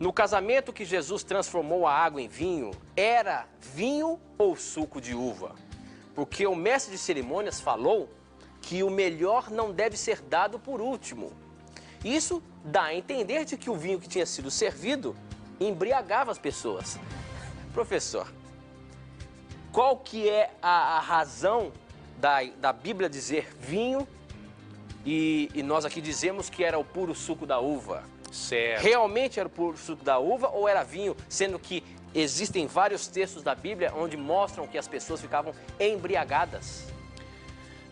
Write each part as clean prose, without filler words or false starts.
No casamento que Jesus transformou a água em vinho, era vinho ou suco de uva? Porque o mestre de cerimônias falou que o melhor não deve ser dado por último. Isso dá a entender de que o vinho que tinha sido servido embriagava as pessoas. Professor, qual que é a razão da Bíblia dizer vinho e nós aqui dizemos que era o puro suco da uva? Certo. Realmente era o puro suco da uva ou era vinho, sendo que existem vários textos da Bíblia onde mostram que as pessoas ficavam embriagadas?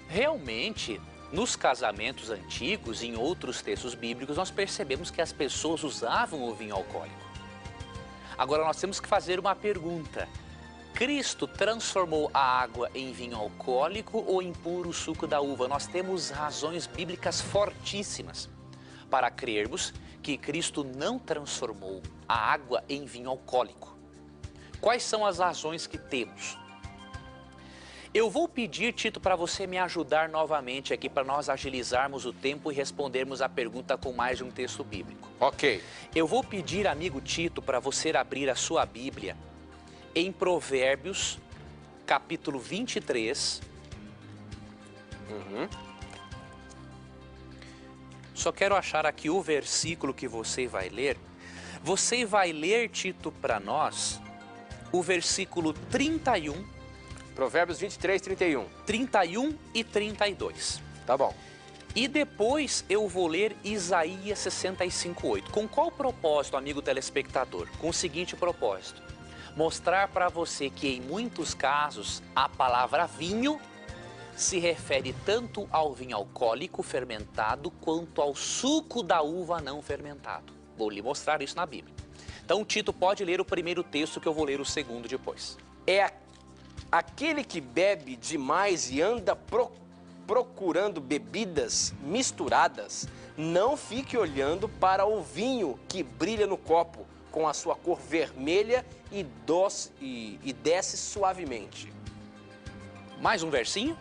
Realmente, nos casamentos antigos, em outros textos bíblicos, nós percebemos que as pessoas usavam o vinho alcoólico. Agora nós temos que fazer uma pergunta. Cristo transformou a água em vinho alcoólico ou em puro suco da uva? Nós temos razões bíblicas fortíssimas para crermos que Cristo não transformou a água em vinho alcoólico. Quais são as razões que temos? Eu vou pedir, Tito, para você me ajudar novamente aqui, para nós agilizarmos o tempo e respondermos a pergunta com mais de um texto bíblico. Ok. Eu vou pedir, amigo Tito, para você abrir a sua Bíblia em Provérbios, capítulo 23. Só quero achar aqui o versículo que você vai ler. Você vai ler, Tito, para nós, o versículo 31. Provérbios 23, 31. 31 e 32. Tá bom. E depois eu vou ler Isaías 65:8. Com qual propósito, amigo telespectador? Com o seguinte propósito: mostrar para você que em muitos casos a palavra vinho se refere tanto ao vinho alcoólico fermentado quanto ao suco da uva não fermentado. Vou lhe mostrar isso na Bíblia. Então, Tito, pode ler o primeiro texto que eu vou ler o segundo depois. É aquele que bebe demais e anda procurando bebidas misturadas, não fique olhando para o vinho que brilha no copo, com a sua cor vermelha e doce e desce suavemente. Mais um versinho?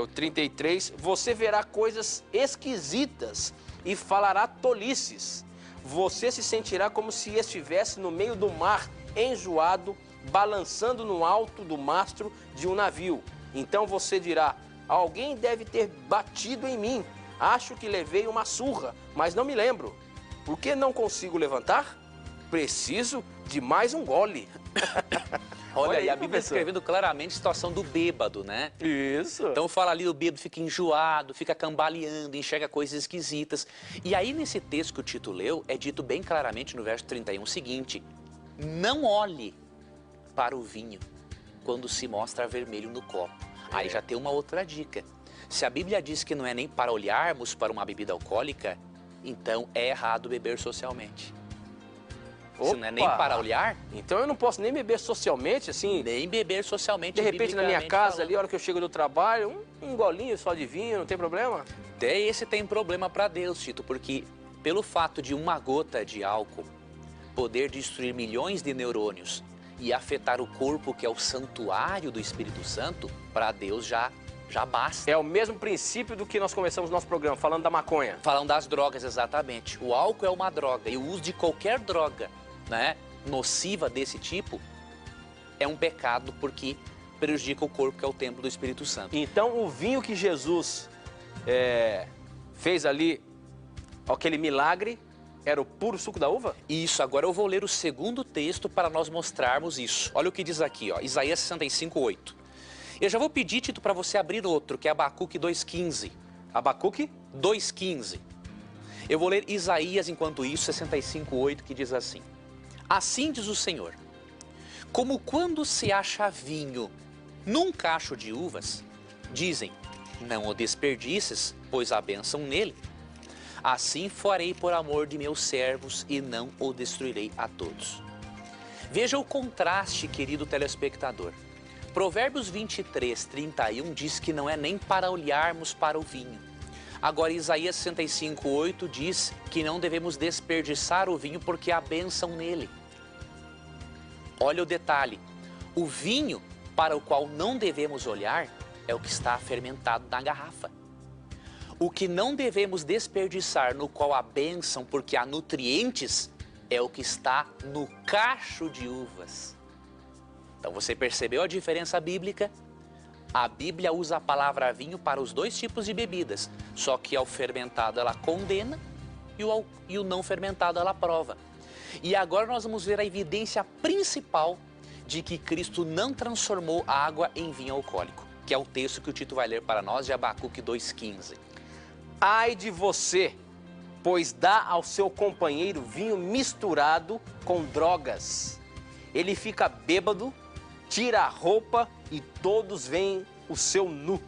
O 33, você verá coisas esquisitas e falará tolices. Você se sentirá como se estivesse no meio do mar, enjoado, balançando no alto do mastro de um navio. Então você dirá, alguém deve ter batido em mim. Acho que levei uma surra, mas não me lembro. Por que não consigo levantar? Preciso de mais um gole. Olha aí, a Bíblia professor, descrevendo claramente a situação do bêbado, né? Isso. Então fala ali, o bêbado fica enjoado, fica cambaleando, enxerga coisas esquisitas. E aí nesse texto que o Tito leu, é dito bem claramente no verso 31 o seguinte: não olhe para o vinho quando se mostra vermelho no copo. Aí já tem uma outra dica. Se a Bíblia diz que não é nem para olharmos para uma bebida alcoólica, então é errado beber socialmente. Se não é nem para olhar, então eu não posso nem beber socialmente, assim? Nem beber socialmente. De repente na minha casa falando. ali, a hora que eu chego do trabalho, um golinho só de vinho, não tem problema? Até esse tem problema para Deus, Tito, porque pelo fato de uma gota de álcool poder destruir milhões de neurônios e afetar o corpo, que é o santuário do Espírito Santo, para Deus já basta. É o mesmo princípio do que nós começamos o nosso programa, falando da maconha. Falando das drogas, exatamente. O álcool é uma droga e o uso de qualquer droga, né, nociva desse tipo é um pecado, porque prejudica o corpo, que é o templo do Espírito Santo. Então o vinho que Jesus fez ali, aquele milagre, era o puro suco da uva? Isso, agora eu vou ler o segundo texto para nós mostrarmos isso. Olha o que diz aqui, ó, Isaías 65:8. Eu já vou pedir, Tito, para você abrir outro, que é Abacuque 2:15. Abacuque? 2:15. Eu vou ler Isaías, enquanto isso, 65:8, que diz assim: assim diz o Senhor, como quando se acha vinho num cacho de uvas, dizem, não o desperdices, pois há bênção nele. Assim farei por amor de meus servos e não o destruirei a todos. Veja o contraste, querido telespectador. Provérbios 23:31 diz que não é nem para olharmos para o vinho. Agora Isaías 65:8 diz que não devemos desperdiçar o vinho porque há bênção nele. Olha o detalhe, o vinho para o qual não devemos olhar é o que está fermentado na garrafa. O que não devemos desperdiçar, no qual há bênção porque há nutrientes, é o que está no cacho de uvas. Então você percebeu a diferença bíblica? A Bíblia usa a palavra vinho para os dois tipos de bebidas, só que ao fermentado ela condena e o não fermentado ela aprova. E agora nós vamos ver a evidência principal de que Cristo não transformou a água em vinho alcoólico, que é o texto que o Tito vai ler para nós de Abacuque 2,15. Ai de você, pois dá ao seu companheiro vinho misturado com drogas. Ele fica bêbado, tira a roupa e todos veem o seu nu.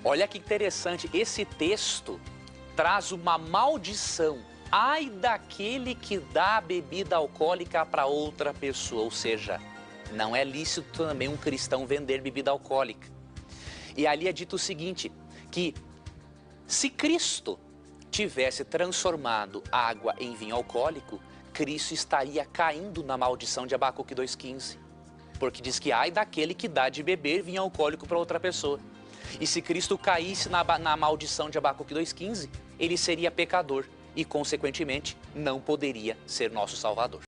Olha que interessante, esse texto traz uma maldição. Ai daquele que dá a bebida alcoólica para outra pessoa, ou seja, não é lícito também um cristão vender bebida alcoólica. E ali é dito o seguinte, que se Cristo tivesse transformado água em vinho alcoólico, Cristo estaria caindo na maldição de Abacuque 2,15. Porque diz que ai daquele que dá de beber vinho alcoólico para outra pessoa. E se Cristo caísse na maldição de Abacuque 2,15, ele seria pecador e, consequentemente, não poderia ser nosso Salvador.